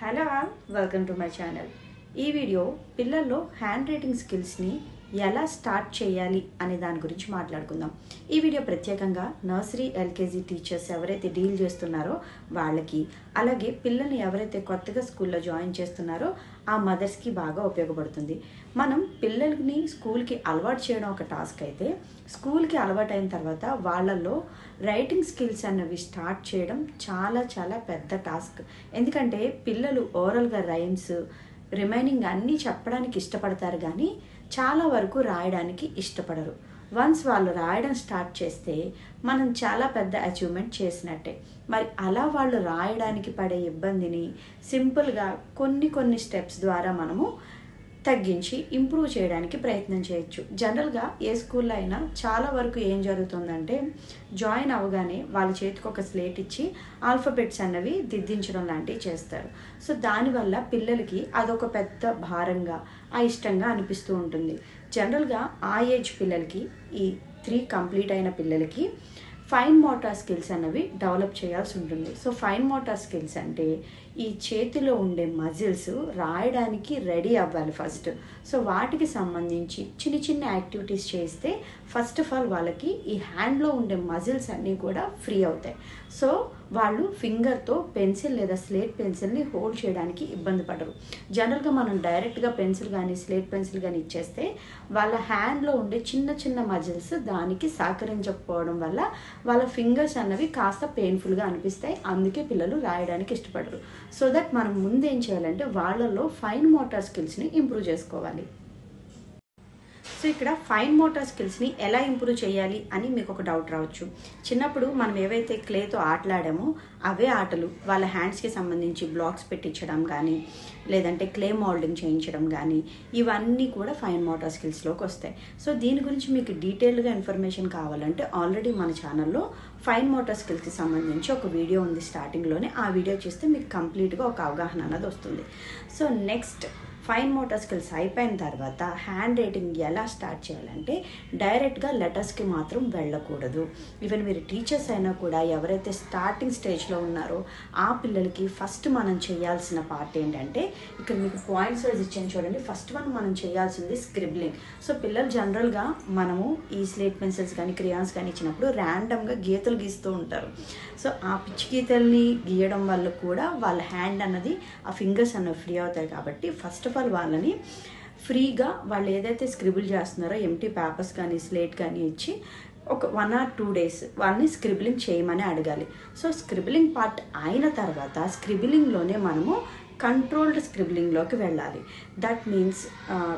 Hello all, welcome to my channel. ఈ video పిల్లల్లో hand writing స్కిల్స్ని ఎలా స్టార్ట్ చేయాలి అనే దాని గురించి మాట్లాడుకుందాం. ఈ వీడియో ప్రత్యేకంగా నర్సరీ ఎల్కేజీ టీచర్స్ ఎవరైతే డీల్ చేస్తున్నారో వాళ్ళకి, అలాగే పిల్లల్ని ఎవరైతే కొత్తగా స్కూల్లో జాయిన్ చేస్తున్నారో ఆ మదర్స్కి బాగా ఉపయోగపడుతుంది. మనం పిల్లల్ని స్కూల్కి అలవాటు చేయడం ఒక టాస్క్ అయితే, స్కూల్కి అలవాటు అయిన తర్వాత వాళ్ళల్లో రైటింగ్ స్కిల్స్ అన్నవి స్టార్ట్ చేయడం చాలా చాలా పెద్ద టాస్క్. ఎందుకంటే పిల్లలు ఓరల్గా రైమ్స్ రిమైనింగ్ అన్నీ చెప్పడానికి ఇష్టపడతారు, కానీ చాలా వరకు రాయడానికి ఇష్టపడరు. వన్స్ వాళ్ళు రాయడం స్టార్ట్ చేస్తే మనం చాలా పెద్ద అచీవ్మెంట్ చేసినట్టే. మరి అలా వాళ్ళు రాయడానికి పడే ఇబ్బందిని సింపుల్గా కొన్ని స్టెప్స్ ద్వారా మనము తగ్గించి ఇంప్రూవ్ చేయడానికి ప్రయత్నం చేయొచ్చు. జనరల్గా ఏ స్కూల్లో అయినా చాలా వరకు ఏం జరుగుతుందంటే, జాయిన్ అవ్వగానే వాళ్ళ చేతికి ఒక స్లేట్ ఇచ్చి ఆల్ఫబెట్స్ అన్నవి దిద్దించడం లాంటివి చేస్తారు. సో దానివల్ల పిల్లలకి అదొక పెద్ద భారంగా ఇష్టంగా అనిపిస్తూ ఉంటుంది. జనరల్గా ఆ ఏజ్ పిల్లలకి, ఈ 3 కంప్లీట్ అయిన పిల్లలకి ఫైన్ మోటార్ స్కిల్స్ అన్నవి డెవలప్ చేయాల్సి ఉంటుంది. సో ఫైన్ మోటార్ స్కిల్స్ అంటే ఈ చేతిలో ఉండే మజిల్స్ రాయడానికి రెడీ అవ్వాలి ఫస్ట్. సో వాటికి సంబంధించి చిన్న యాక్టివిటీస్ చేస్తే ఫస్ట్ ఆఫ్ ఆల్ వాళ్ళకి ఈ హ్యాండ్లో ఉండే మజిల్స్ అన్నీ కూడా ఫ్రీ అవుతాయి. సో వాళ్ళు ఫింగర్తో పెన్సిల్ లేదా స్లేట్ పెన్సిల్ని హోల్డ్ చేయడానికి ఇబ్బంది పడరు. జనరల్గా మనం డైరెక్ట్గా పెన్సిల్ కానీ స్లేట్ పెన్సిల్ కానీ ఇచ్చేస్తే వాళ్ళ హ్యాండ్లో ఉండే చిన్న మజిల్స్ దానికి సహకరించకపోవడం వల్ల వాళ్ళ ఫింగర్స్ అన్నవి కాస్త పెయిన్ఫుల్గా అనిపిస్తాయి. అందుకే పిల్లలు రాయడానికి ఇష్టపడరు. సో దట్ మనం ముందు ఏం చేయాలంటే వాళ్ళలో ఫైన్ మోటార్ స్కిల్స్ని ఇంప్రూవ్ చేసుకోవాలి. సో ఇక్కడ ఫైన్ మోటార్ స్కిల్స్ని ఎలా ఇంప్రూవ్ చేయాలి అని మీకు ఒక డౌట్ రావచ్చు. చిన్నప్పుడు మనం ఏవైతే క్లేతో ఆటలాడామో అవే ఆటలు వాళ్ళ హ్యాండ్స్కి సంబంధించి బ్లాక్స్ పెట్టించడం కానీ, లేదంటే క్లే మోల్డింగ్ చేయించడం కానీ, ఇవన్నీ కూడా ఫైన్ మోటార్ స్కిల్స్లోకి వస్తాయి. సో దీని గురించి మీకు డీటెయిల్గా ఇన్ఫర్మేషన్ కావాలంటే ఆల్రెడీ మన ఛానల్లో ఫైన్ మోటార్ స్కిల్స్కి సంబంధించి ఒక వీడియో ఉంది. స్టార్టింగ్లోనే ఆ వీడియో చూస్తే మీకు కంప్లీట్గా ఒక అవగాహన అన్నది వస్తుంది. So next fine motor skills అయిపోయిన తర్వాత హ్యాండ్ రైటింగ్ ఎలా స్టార్ట్ చేయాలంటే, డైరెక్ట్గా లెటర్స్కి మాత్రం వెళ్ళకూడదు. ఈవెన్ మీరు టీచర్స్ అయినా కూడా ఎవరైతే స్టార్టింగ్ స్టేజ్లో ఉన్నారో ఆ పిల్లలకి ఫస్ట్ మనం చేయాల్సిన పార్ట్ ఏంటంటే, ఇక్కడ మీకు పాయింట్స్ వైజ్ ఇచ్చాను చూడండి. ఫస్ట్ మనం చేయాల్సింది స్క్రిబ్లింగ్. సో పిల్లలు జనరల్గా మనము ఈ స్లేట్ పెన్సిల్స్ కానీ క్రియాన్స్ కానీ ఇచ్చినప్పుడు ర్యాండమ్గా గీతలు గీస్తూ ఉంటారు. సో ఆ పిచ్చి గీతల్ని గీయడం వల్ల కూడా వాళ్ళ హ్యాండ్ అన్నది, ఆ ఫింగర్స్ అన్నవి ఫ్రీ అవుతాయి. కాబట్టి ఫస్ట్ ఆఫ్ ఆల్ వాళ్ళని ఫ్రీగా వాళ్ళు ఏదైతే స్క్రిబుల్ చేస్తున్నారో ఎంటీ పేపర్స్ కానీ స్లేట్ కానీ ఇచ్చి ఒక 1 or 2 days వాళ్ళని స్క్రిబ్లింగ్ చేయమని అడగాలి. సో స్క్రిబ్లింగ్ పార్ట్ అయిన తర్వాత స్క్రిబ్లింగ్లోనే మనము కంట్రోల్డ్ స్క్రిబ్లింగ్లోకి వెళ్ళాలి. దట్ మీన్స్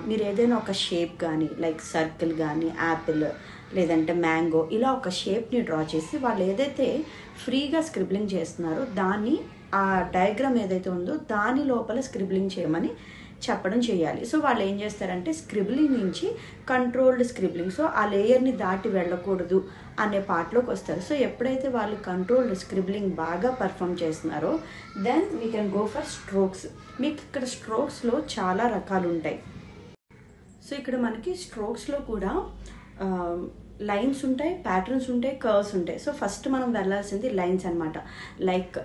మీరు ఏదైనా ఒక షేప్ కానీ, లైక్ సర్కిల్ కానీ, యాపిల్ లేదంటే మ్యాంగో, ఇలా ఒక షేప్ని డ్రా చేసి వాళ్ళు ఏదైతే ఫ్రీగా స్క్రిబ్లింగ్ చేస్తున్నారో దాన్ని, ఆ డయాగ్రామ్ ఏదైతే ఉందో దాని లోపల స్క్రిబ్లింగ్ చేయమని చెప్పడం చేయాలి. సో వాళ్ళు ఏం చేస్తారంటే స్క్రిబ్లింగ్ నుంచి కంట్రోల్డ్ స్క్రిబ్లింగ్, సో ఆ లేయర్ని దాటి వెళ్ళకూడదు అనే పార్ట్లోకి వస్తారు. సో ఎప్పుడైతే వాళ్ళు కంట్రోల్డ్ స్క్రిబ్లింగ్ బాగా పర్ఫామ్ చేస్తున్నారో then we can go for strokes. మీకు ఇక్కడ స్ట్రోక్స్లో చాలా రకాలు ఉంటాయి. సో ఇక్కడ మనకి స్ట్రోక్స్లో కూడా లైన్స్ ఉంటాయి, ప్యాటర్న్స్ ఉంటాయి, కర్వ్స్ ఉంటాయి. సో ఫస్ట్ మనం వెళ్ళాల్సింది లైన్స్ అనమాట. లైక్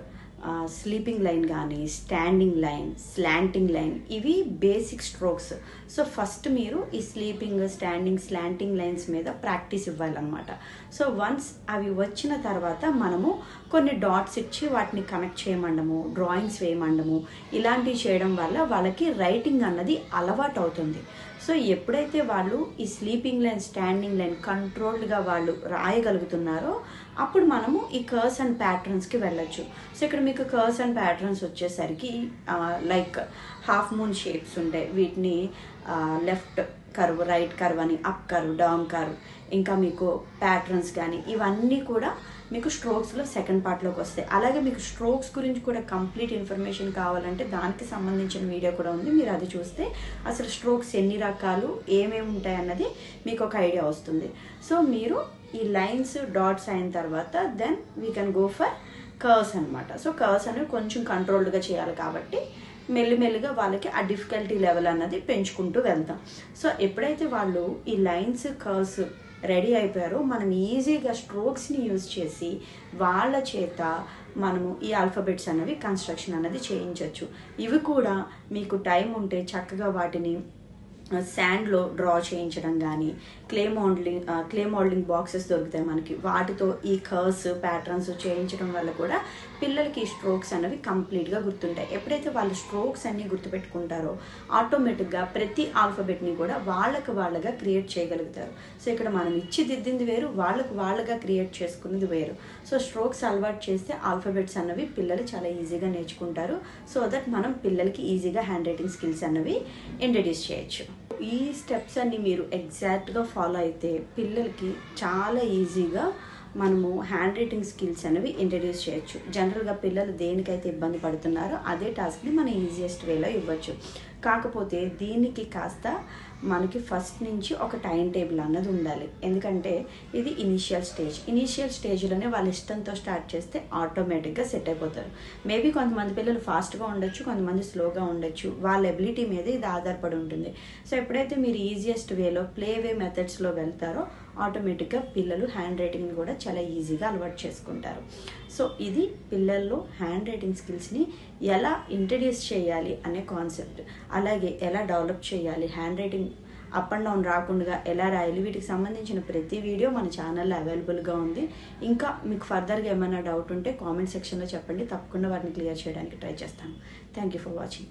స్లీపింగ్ లైన్ కానీ, స్టాండింగ్ లైన్, స్లాంటింగ్ లైన్, ఇవి బేసిక్ స్ట్రోక్స్. సో ఫస్ట్ మీరు ఈ స్లీపింగ్, స్టాండింగ్, స్లాంటింగ్ లైన్స్ మీద ప్రాక్టీస్ ఇవ్వాలన్నమాట. సో వన్స్ అవి వచ్చిన తర్వాత మనము కొన్ని డాట్స్ ఇచ్చి వాటిని కనెక్ట్ చేయమండము, డ్రాయింగ్స్ వేయమండము, ఇలాంటివి చేయడం వల్ల వాళ్ళకి రైటింగ్ అన్నది అలవాటు అవుతుంది. సో ఎప్పుడైతే వాళ్ళు ఈ స్లీపింగ్ లైన్, స్టాండింగ్ లైన్ కంట్రోల్డ్గా వాళ్ళు రాయగలుగుతున్నారో అప్పుడు మనము ఈ కర్వ్స్ అండ్ ప్యాటర్న్స్కి వెళ్ళొచ్చు. సో ఇక్కడ మీకు కర్వ్స్ అండ్ ప్యాటర్న్స్ వచ్చేసరికి లైక్ హాఫ్ మూన్ షేప్స్ ఉంటాయి. వీటిని లెఫ్ట్ కర్వ్, రైట్ కర్వ్ అని, అప్ కర్వ్, డౌన్ కర్వ్, ఇంకా మీకు ప్యాటర్న్స్ కానీ ఇవన్నీ కూడా మీకు స్ట్రోక్స్లో సెకండ్ పార్ట్లోకి వస్తాయి. అలాగే మీకు స్ట్రోక్స్ గురించి కూడా కంప్లీట్ ఇన్ఫర్మేషన్ కావాలంటే దానికి సంబంధించిన వీడియో కూడా ఉంది. మీరు అది చూస్తే అసలు స్ట్రోక్స్ ఎన్ని రకాలు, ఏమేమి ఉంటాయి అన్నది మీకు ఒక ఐడియా వస్తుంది. సో మీరు ఈ లైన్స్, డాట్స్ అయిన తర్వాత then we can go for curves అనమాట. సో కర్వ్స్ అనేవి కొంచెం కంట్రోల్డ్గా చేయాలి కాబట్టి మెల్లిమెల్లిగా వాళ్ళకి ఆ డిఫికల్టీ లెవెల్ అన్నది పెంచుకుంటూ వెళ్తాం. సో ఎప్పుడైతే వాళ్ళు ఈ లైన్స్, కర్వ్స్ రెడీ అయిపోయారో మనం ఈజీగా స్ట్రోక్స్ని యూజ్ చేసి వాళ్ళ చేత మనము ఈ ఆల్ఫాబెట్స్ అనేవి కన్స్ట్రక్షన్ అనేది చేయించవచ్చు. ఇవి కూడా మీకు టైం ఉంటే చక్కగా వాటిని శాండ్లో డ్రా చేయించడం కానీ, క్లే మోల్డింగ్ బాక్సెస్ దొరుకుతాయి మనకి, వాటితో ఈ కర్వ్స్ ప్యాటర్న్స్ చేయించడం వల్ల కూడా పిల్లలకి ఈ స్ట్రోక్స్ అనేవి కంప్లీట్గా గుర్తుంటాయి. ఎప్పుడైతే వాళ్ళు స్ట్రోక్స్ అన్నీ గుర్తుపెట్టుకుంటారో ఆటోమేటిక్గా ప్రతి ఆల్ఫాబెట్ని కూడా వాళ్ళగా క్రియేట్ చేయగలుగుతారు. సో ఇక్కడ మనం ఇచ్చి దిద్దింది వేరు, వాళ్ళగా క్రియేట్ చేసుకున్నది వేరు. సో స్ట్రోక్స్ అలవాటు చేస్తే ఆల్ఫాబెట్స్ అన్నవి పిల్లలు చాలా ఈజీగా నేర్చుకుంటారు. సో దట్ మనం పిల్లలకి ఈజీగా హ్యాండ్ రైటింగ్ స్కిల్స్ అన్నవి ఇంట్రడ్యూస్ చేయొచ్చు. ఈ స్టెప్స్ అన్ని మీరు ఎగ్జాక్ట్గా ఫాలో అయితే పిల్లలకి చాలా ఈజీగా మనము హ్యాండ్ రైటింగ్ స్కిల్స్ అనేవి ఇంట్రడ్యూస్ చేయొచ్చు. జనరల్గా పిల్లలు దేనికైతే ఇబ్బంది పడుతున్నారో అదే టాస్క్ని మనం ఈజియెస్ట్ వేలో ఇవ్వచ్చు. కాకపోతే దీనికి కాస్త మనకి ఫస్ట్ నుంచి ఒక టైం టేబుల్ అన్నది ఉండాలి. ఎందుకంటే ఇది ఇనీషియల్ స్టేజ్లోనే వాళ్ళ ఇష్టంతో స్టార్ట్ చేస్తే ఆటోమేటిక్గా సెట్ అయిపోతారు. మేబీ కొంతమంది పిల్లలు ఫాస్ట్గా ఉండొచ్చు, కొంతమంది స్లోగా ఉండొచ్చు, వాళ్ళ ఎబిలిటీ మీద ఇది ఆధారపడి ఉంటుంది. సో ఎప్పుడైతే మీరు ఈజియెస్ట్ వేలో ప్లే వే మెథడ్స్లో వెళ్తారో ఆటోమేటిక్గా పిల్లలు హ్యాండ్ రైటింగ్ని కూడా చాలా ఈజీగా అలవాటు చేసుకుంటారు. సో ఇది పిల్లల్లో హ్యాండ్ రైటింగ్ స్కిల్స్ని ఎలా ఇంట్రడ్యూస్ చేయాలి అనే కాన్సెప్ట్, అలాగే ఎలా డెవలప్ చేయాలి, hand writing up and down రాకుండా ఎలా రాయాలి, వీటికి సంబంధించిన ప్రతి వీడియో మన ఛానల్లో అవైలబుల్గా ఉంది. ఇంకా మీకు ఫర్దర్గా ఏమైనా డౌట్ ఉంటే కామెంట్ సెక్షన్లో చెప్పండి, తప్పకుండా వాటిని క్లియర్ చేయడానికి ట్రై చేస్తాను. Thank you for watching.